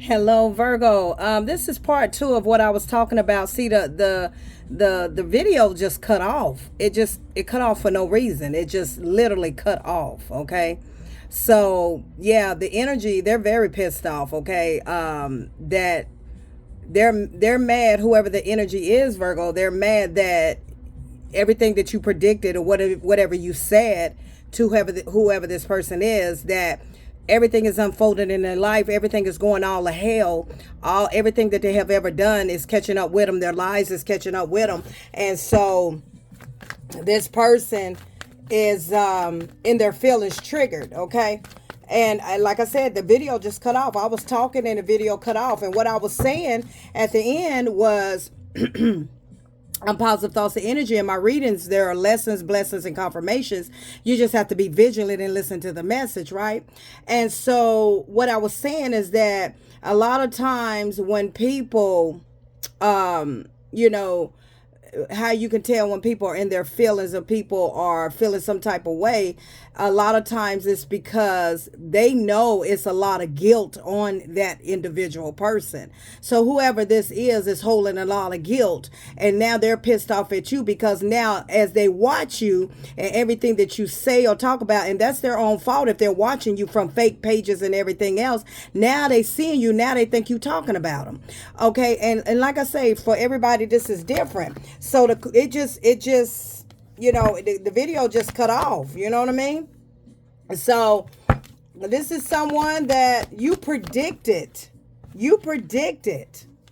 Hello, Virgo. This is part two of what I was talking about. See, the video just cut off. It cut off for no reason. It just literally cut off. Okay, so yeah, the energy, they're very pissed off. Okay, that they're mad. Whoever the energy is, Virgo, they're mad that everything that you predicted or whatever you said to whoever this person is, that everything is unfolding in their life, everything is going all to hell, all everything that they have ever done is catching up with them, their lives is catching up with them. And so this person is in their feelings triggered. Okay, and like I said, the video just cut off. I was talking and the video cut off, and what I was saying at the end was on positive thoughts and energy. In my readings, there are lessons, blessings, and confirmations. You just have to be vigilant and listen to the message, right? And so what I was saying is that a lot of times when people, you know, how you can tell when people are in their feelings or people are feeling some type of way, a lot of times it's because they know it's a lot of guilt on that individual person. So whoever this is holding a lot of guilt, and now they're pissed off at you because now as they watch you and everything that you say or talk about, and that's their own fault if they're watching you from fake pages and everything else, now they seeing you, now they think you talking about them. Okay, and like I say, for everybody this is different. So it just you know, the video just cut off, you know what I mean? So this is someone that you predicted,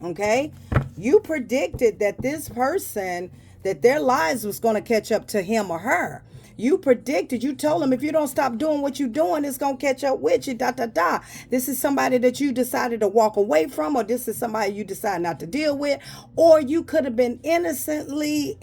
okay? You predicted that this person, that their lives was going to catch up to him or her. You predicted, you told them, if you don't stop doing what you're doing, it's going to catch up with you, This is somebody that you decided to walk away from, or this is somebody you decide not to deal with, or you could have been innocently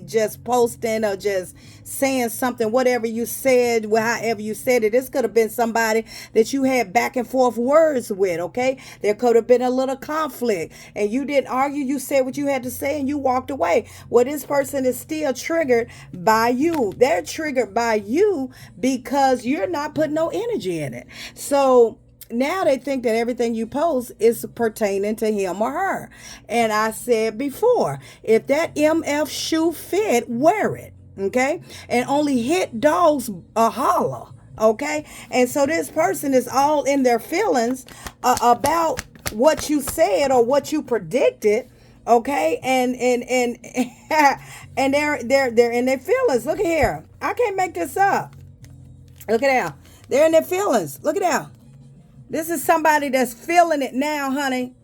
just posting or just saying something, whatever you said, however you said it. This could have been somebody that you had back and forth words with, okay? There could have been a little conflict, and you didn't argue. You said what you had to say, and you walked away. Well, this person is still triggered by you. They're triggered by you because you're not putting no energy in it. So now they think that everything you post is pertaining to him or her. And I said before, if that MF shoe fit, wear it. Okay? And only hit dogs a holler. Okay? And so this person is all in their feelings about what you said or what you predicted. Okay, and and they're in their feelings. Look at here. I can't make this up. Look at that. They're in their feelings. Look at that. This is somebody that's feeling it now, honey.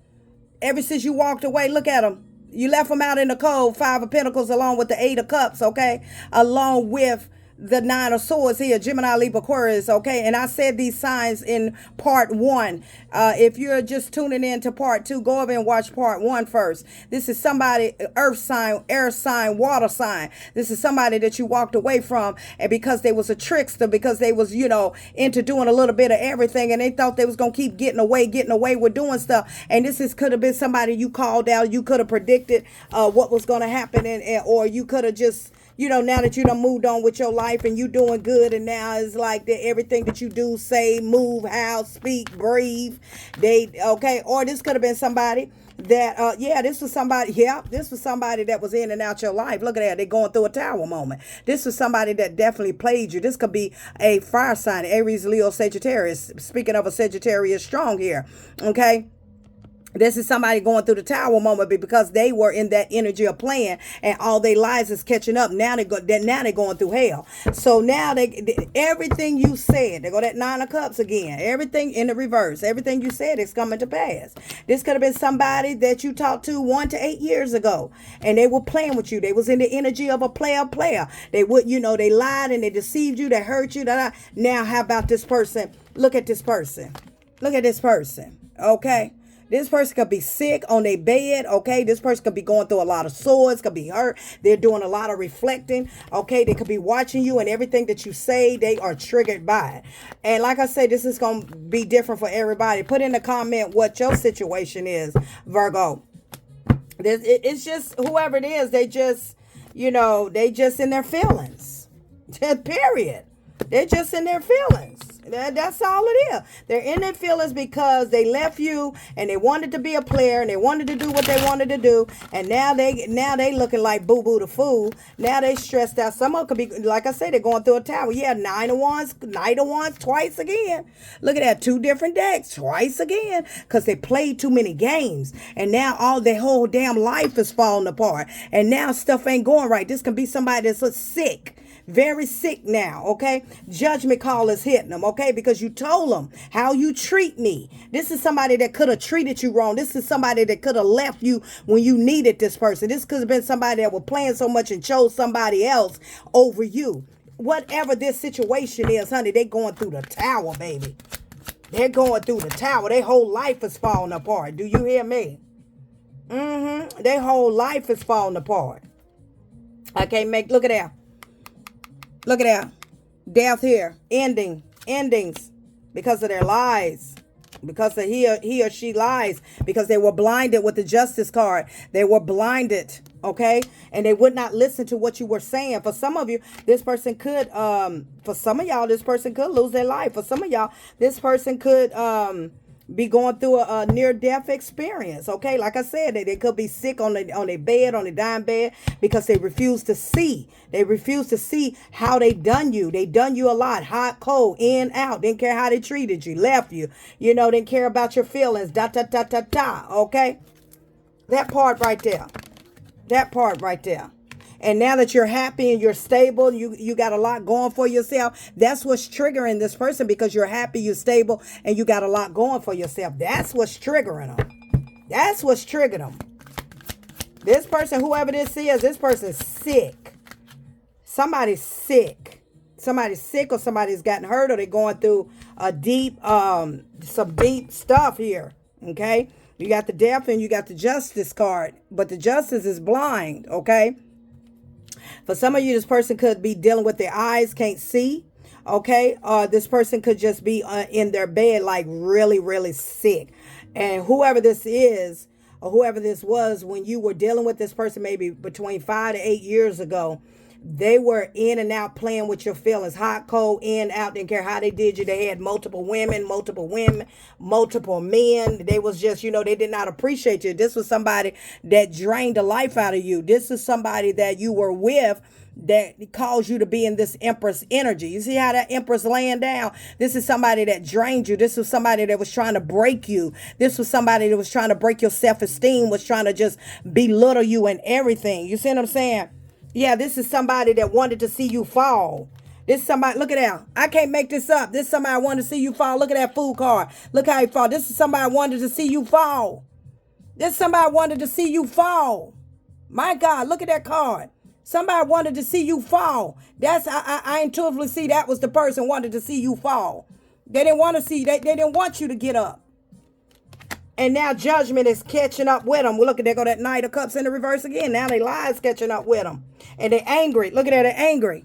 Ever since you walked away, look at them. You left them out in the cold. 5 of Pentacles along with the 8 of Cups, okay? Along with the 9 of Swords here, Gemini, Libra, Aquarius, okay? And I said these signs in part 1. If you're just tuning in to part 2, go over and watch part 1 first. This is somebody, earth sign, air sign, water sign. This is somebody that you walked away from, and because they was a trickster, because they was, you know, into doing a little bit of everything, and they thought they was going to keep getting away with doing stuff. And this could have been somebody you called out. You could have predicted what was going to happen, or you could have just, you know, now that you done moved on with your life and you doing good, and now it's like that everything that you do, say, move, house, speak, breathe, okay, or this could have been somebody that, this was somebody that was in and out your life. Look at that, they're going through a tower moment. This was somebody that definitely played you. This could be a fire sign, Aries, Leo, Sagittarius. Speaking of a Sagittarius strong here, okay? This is somebody going through the tower moment because they were in that energy of playing, and all their lives is catching up. Now they're going through hell. So now everything you said, they go that 9 of Cups again. Everything in the reverse. Everything you said is coming to pass. This could have been somebody that you talked to 1 to 8 years ago, and they were playing with you. They was in the energy of a player. They would, you know, they lied and they deceived you. They hurt you. Now, how about this person? Look at this person. Okay. This person could be sick on their bed, okay? This person could be going through a lot of sores, could be hurt. They're doing a lot of reflecting, okay? They could be watching you, and everything that you say, they are triggered by it. And like I said, this is going to be different for everybody. Put in the comment what your situation is, Virgo. It's just, whoever it is, they just, you know, they just in their feelings. Period. They're just in their feelings. That's all it is. They're in their feelings because they left you and they wanted to be a player and they wanted to do what they wanted to do. And now they looking like boo boo the fool. Now they stressed out. Some of them could be, like I said, they're going through a tower. Yeah, Knight of Wands twice again. Look at that, 2 different decks twice again because they played too many games. And now all their whole damn life is falling apart. And now stuff ain't going right. This can be somebody that's sick. Very sick now, okay? Judgment call is hitting them, okay? Because you told them how you treat me. This is somebody that could have treated you wrong. This is somebody that could have left you when you needed this person. This could have been somebody that was playing so much and chose somebody else over you. Whatever this situation is, honey, they going through the tower, baby. They're going through the tower. Their whole life is falling apart. Do you hear me? Their whole life is falling apart. I can't make, look at that. Look at that. Death here. Endings. Because of their lies. Because of he or she lies. Because they were blinded with the justice card. They were blinded. Okay? And they would not listen to what you were saying. For some of you, this person could, for some of y'all, this person could lose their life. For some of y'all, this person could, be going through a near-death experience, okay? Like I said, they could be sick on their bed, on their dying bed, because they refuse to see. They refuse to see how they done you. They done you a lot, hot, cold, in, out. Didn't care how they treated you, left you. You know, didn't care about your feelings, okay? That part right there. That part right there. And now that you're happy and you're stable, you got a lot going for yourself. That's what's triggering this person because you're happy, you're stable, and you got a lot going for yourself. That's what's triggering them. That's what's triggering them. This person, whoever this is, this person's sick. Somebody's sick. Somebody's sick or somebody's gotten hurt or they're going through a deep, some deep stuff here. Okay? You got the death and you got the justice card. But the justice is blind. Okay? For some of you, this person could be dealing with their eyes, can't see, okay? This person could just be in their bed like really, really sick. And whoever this is, or whoever this was, when you were dealing with this person maybe between 5 to 8 years ago, they were in and out playing with your feelings. Hot, cold, in, out. Didn't care how they did you. They had multiple women, multiple men. They was just, they did not appreciate you. This was somebody that drained the life out of you. This is somebody that you were with that caused you to be in this Empress energy. You see how that Empress laying down? This is somebody that drained you. This was somebody that was trying to break you. This was somebody that was trying to break your self-esteem, was trying to just belittle you and everything. You see what I'm saying? Yeah, this is somebody that wanted to see you fall. This is somebody, look at that. I can't make this up. This is somebody wanted to see you fall. Look at that fool card. Look how he fall. This is somebody wanted to see you fall. This is somebody wanted to see you fall. My God, look at that card. Somebody wanted to see you fall. I intuitively see that was the person wanted to see you fall. They didn't want to see, they didn't want you to get up. And now judgment is catching up with them. Well, look at, there go that Knight of Cups in the reverse again. Now they lies catching up with them. And they're angry. Look at that, they're angry.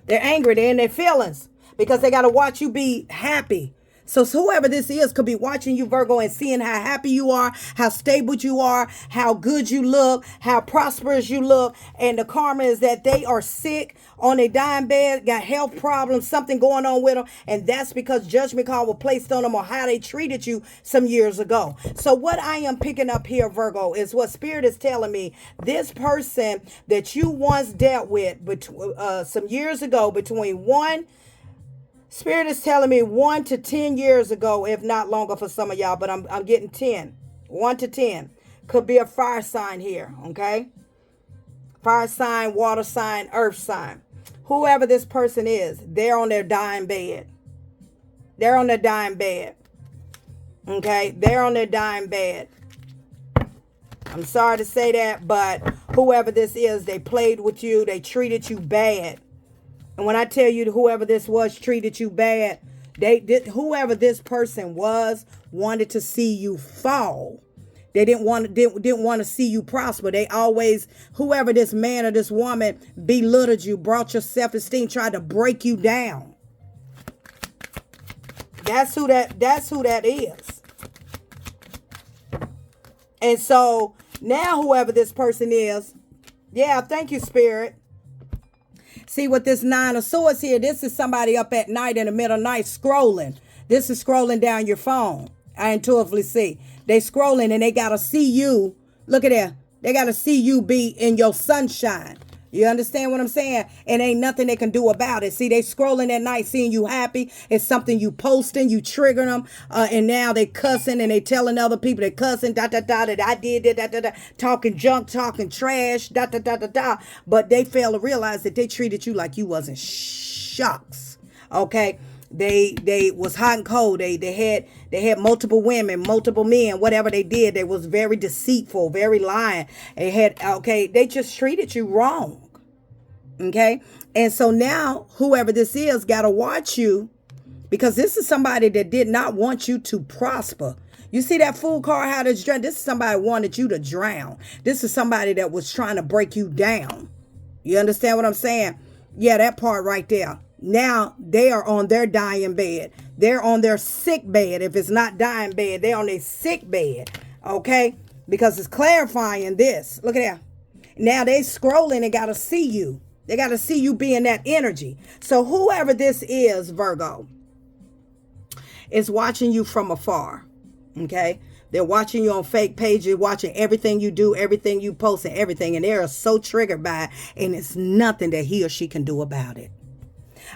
They're angry. They're in their feelings. Because they got to watch you be happy. So whoever this is could be watching you, Virgo, and seeing how happy you are, how stable you are, how good you look, how prosperous you look. And the karma is that they are sick on their dying bed, got health problems, something going on with them. And that's because judgment call was placed on them or how they treated you some years ago. So what I am picking up here, Virgo, is what Spirit is telling me. This person that you once dealt with some years ago, between Spirit is telling me 1 to 10 years ago, if not longer for some of y'all, but I'm getting 10. 1 to 10. Could be a fire sign here, okay? Fire sign, water sign, earth sign. Whoever this person is, they're on their dying bed. They're on their dying bed. Okay? They're on their dying bed. I'm sorry to say that, but whoever this is, they played with you. They treated you bad. And when I tell you whoever this was treated you bad, whoever this person was wanted to see you fall. They didn't want to see you prosper. They always, whoever this man or this woman belittled you, brought your self-esteem, tried to break you down. That's who that is. And so now whoever this person is, yeah, thank you, Spirit. See what this Nine of Swords here, this is somebody up at night in the middle of the night scrolling. This is scrolling down your phone. I intuitively see. They scrolling and they got to see you. Look at that. They got to see you be in your sunshine. You understand what I'm saying? And ain't nothing they can do about it. See, they scrolling at night, seeing you happy. It's something you posting, you triggering them. And now they cussing and they telling other people they cussing, that I did, talking junk, talking trash, But they fail to realize that they treated you like you wasn't shucks. Okay? They was hot and cold. They had multiple women, multiple men, whatever they did. They was very deceitful, very lying. They just treated you wrong. Okay. And so now whoever this is got to watch you, because this is somebody that did not want you to prosper. You see that Fool card, how that's drowned? This is somebody who wanted you to drown. This is somebody that was trying to break you down. You understand what I'm saying? Yeah, that part right there. Now they are on their dying bed. They're on their sick bed. If it's not dying bed, they're on their sick bed. Okay? Because it's clarifying this. Look at that. Now they scrolling and got to see you. They got to see you be in that energy. So whoever this is, Virgo, is watching you from afar. Okay? They're watching you on fake pages, watching everything you do, everything you post and everything. And they are so triggered by it. And it's nothing that he or she can do about it.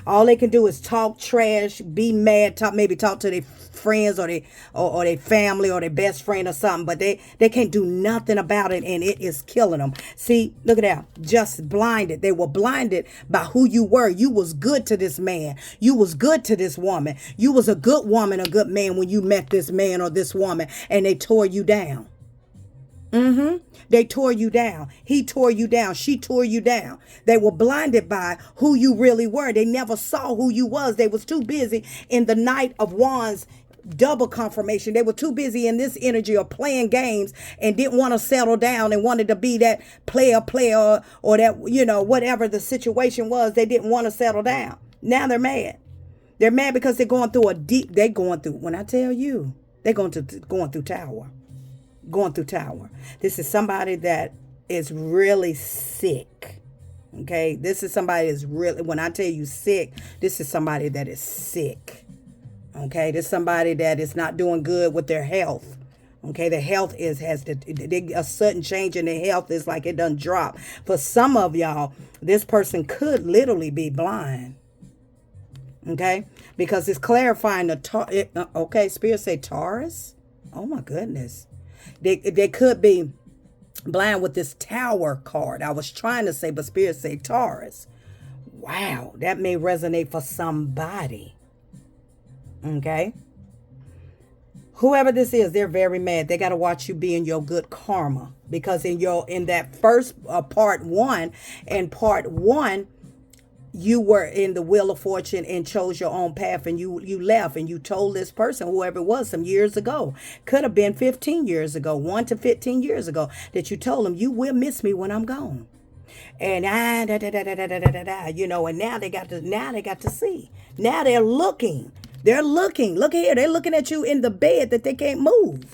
All they can do is talk trash, be mad, maybe talk to their friends or their family or their best friend or something, but they can't do nothing about it, and it is killing them. See, look at that. Just blinded. They were blinded by who you were. You was good to this man. You was good to this woman. You was a good woman, a good man when you met this man or this woman, and they tore you down. They tore you down. He tore you down. She tore you down. They were blinded by who you really were. They never saw who you was. They was too busy in the Knight of Wands double confirmation. They were too busy in this energy of playing games and didn't want to settle down and wanted to be that player or that, whatever the situation was. They didn't want to settle down. Now they're mad. They're mad because they're going through when I tell you, they're going through tower. Going through tower. This is somebody that is really sick. Okay. This is somebody that's really, when I tell you sick, this is somebody that is sick. Okay. This is somebody that is not doing good with their health. Okay. The health has a sudden change in their health. Is like it doesn't drop. For some of y'all, this person could literally be blind. Okay. Because it's clarifying okay. Spirit say Taurus. Oh my goodness. They could be blind with this tower card. I was trying to say, but Spirit say Taurus. Wow, that may resonate for somebody. Okay. Whoever this is, they're very mad. They got to watch you be in your good karma, because in that first part one, you were in the Wheel of Fortune and chose your own path, and you left and you told this person, whoever it was, some years ago, could have been 15 years ago, 1 to 15 years ago, that you told them, you will miss me when I'm gone. And and now they got to see. Now they're looking. Look here. They're looking at you in the bed that they can't move.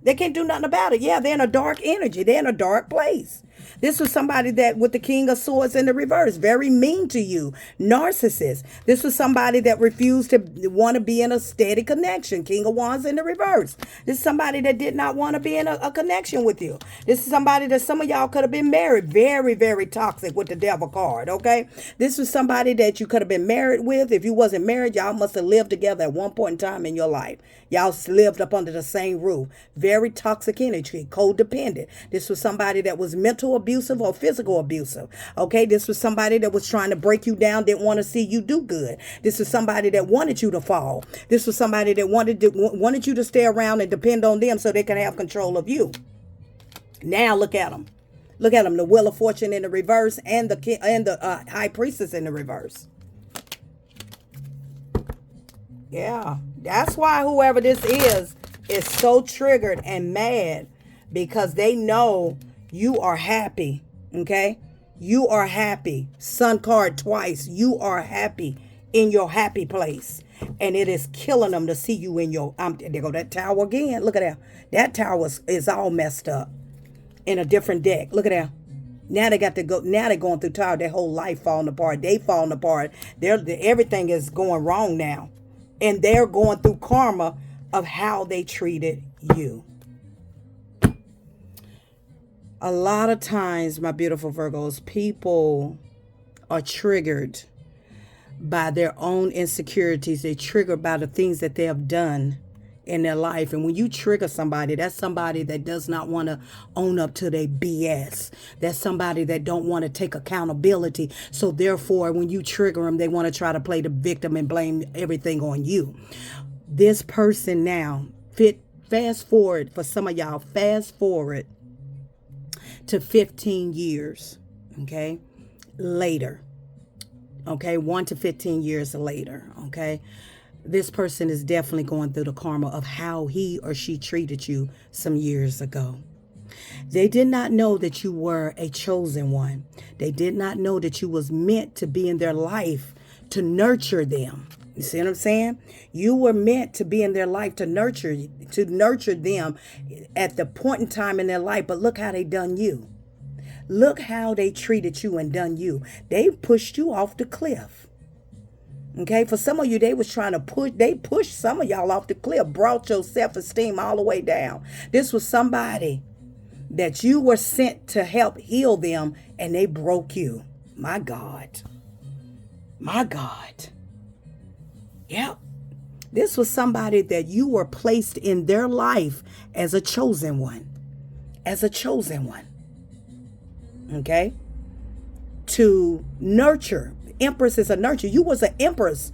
They can't do nothing about it. Yeah, they're in a dark energy. They're in a dark place. This was somebody that with the King of Swords in the reverse, very mean to you, narcissist. This was somebody that refused to want to be in a steady connection. King of Wands in the reverse. This is somebody that did not want to be in a connection with you. This is somebody that some of y'all could have been married. Very, very toxic with the devil card, okay? This was somebody that you could have been married with. If you wasn't married, y'all must have lived together at one point in time in your life. Y'all lived up under the same roof. Very toxic energy, codependent. This was somebody that was mental abusive or physical abusive. Okay, this was somebody that was trying to break you down, didn't want to see you do good. This was somebody that wanted you to fall. This was somebody that wanted you to stay around and depend on them so they can have control of you. Now look at them. Look at them. The Wheel of Fortune in the reverse and the High Priestess in the reverse. Yeah, that's why whoever this is so triggered and mad, because they know you are happy. Okay, you are happy. Sun card twice. You are happy in your happy place, and it is killing them to see you in your. There go that tower again. Look at that. That tower is all messed up in a different deck. Look at that. Now they got to go. Now they're going through tired. Their whole life falling apart. They falling apart. Everything is going wrong now, and they're going through karma of how they treated you. A lot of times, my beautiful Virgos, people are triggered by their own insecurities. They're triggered by the things that they have done in their life. And when you trigger somebody, that's somebody that does not want to own up to their BS. That's somebody that don't want to take accountability. So therefore, when you trigger them, they want to try to play the victim and blame everything on you. This person now, fast forward for some of y'all, fast forward to 15 years, okay, later, okay, 1 to 15 years later, okay, this person is definitely going through the karma of how he or she treated you some years ago. They did not know that you were a chosen one. They did not know that you was meant to be in their life to nurture them. You see what I'm saying? You were meant to be in their life to nurture them at the point in time in their life. But look how they done you. Look how they treated you and done you. They pushed you off the cliff. Okay, for some of you, they was trying to pushed some of y'all off the cliff, brought your self-esteem all the way down. This was somebody that you were sent to help heal them, and they broke you. My God. My God. Yep. This was somebody that you were placed in their life as a chosen one. As a chosen one. Okay? To nurture. Empress is a nurture. You was an empress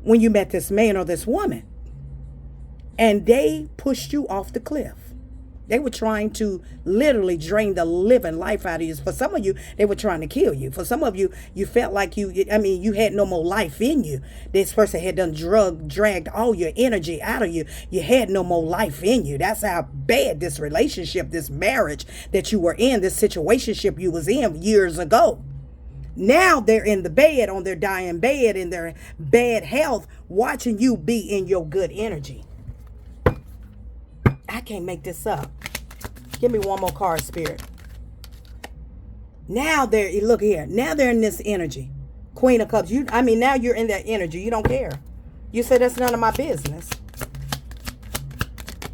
when you met this man or this woman. And they pushed you off the cliff. They were trying to literally drain the living life out of you. For some of you, they were trying to kill you. For some of you, you felt like you had no more life in you. This person had dragged all your energy out of you. You had no more life in you. That's how bad this relationship, this marriage that you were in, this situationship you was in years ago. Now they're in the bed, on their dying bed, in their bad health, watching you be in your good energy. I can't make this up. Give me one more card, Spirit. Now look here. Now they're in this energy. Queen of Cups. Now you're in that energy. You don't care. You say that's none of my business.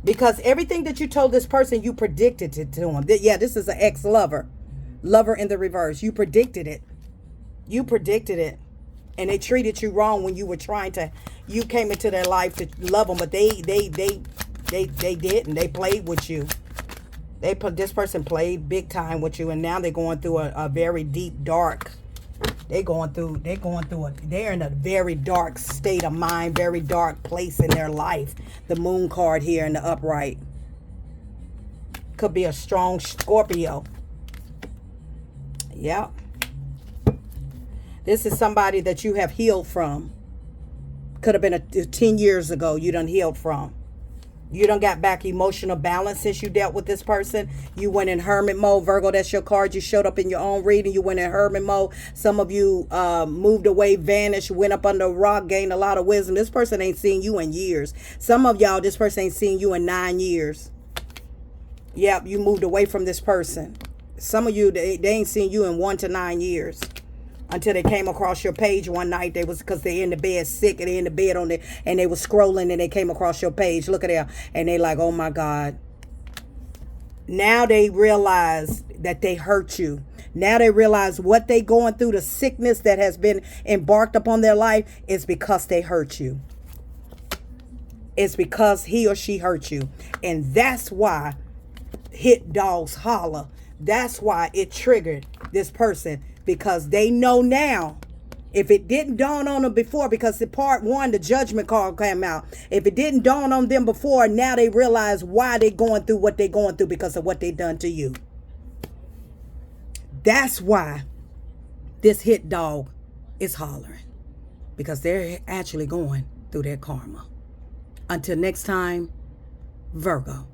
Because everything that you told this person, you predicted it to him. Yeah, this is an ex-lover. Lover in the reverse. You predicted it. You predicted it. And they treated you wrong when you were you came into their life to love them, but they didn't. They played with you. This person played big time with you, and now they're going through a very deep, dark. They're in a very dark state of mind, very dark place in their life. The moon card here in the upright. Could be a strong Scorpio. Yeah. This is somebody that you have healed from. Could have been 10 years ago you done healed from. You done got back emotional balance since you dealt with this person. You went in hermit mode. Virgo, that's your card. You showed up in your own reading. You went in hermit mode. Some of you moved away, vanished, went up under a rock, gained a lot of wisdom. This person ain't seen you in years. Some of y'all, this person ain't seen you in 9 years. Yep, you moved away from this person. Some of you, they ain't seen you in 1 to 9 years. Until they came across your page one night. Because they're in the bed sick, and they're in the bed and they were scrolling, and they came across your page. Look at there. And they like, oh my God. Now they realize that they hurt you. Now they realize what they going through, the sickness that has been embarked upon their life, is because they hurt you. It's because he or she hurt you. And that's why hit dogs holler. That's why it triggered this person. Because they know now, if it didn't dawn on them before, because the part 1, the judgment card came out. If it didn't dawn on them before, now they realize why they're going through what they're going through, because of what they done to you. That's why this hit dog is hollering. Because they're actually going through their karma. Until next time, Virgo.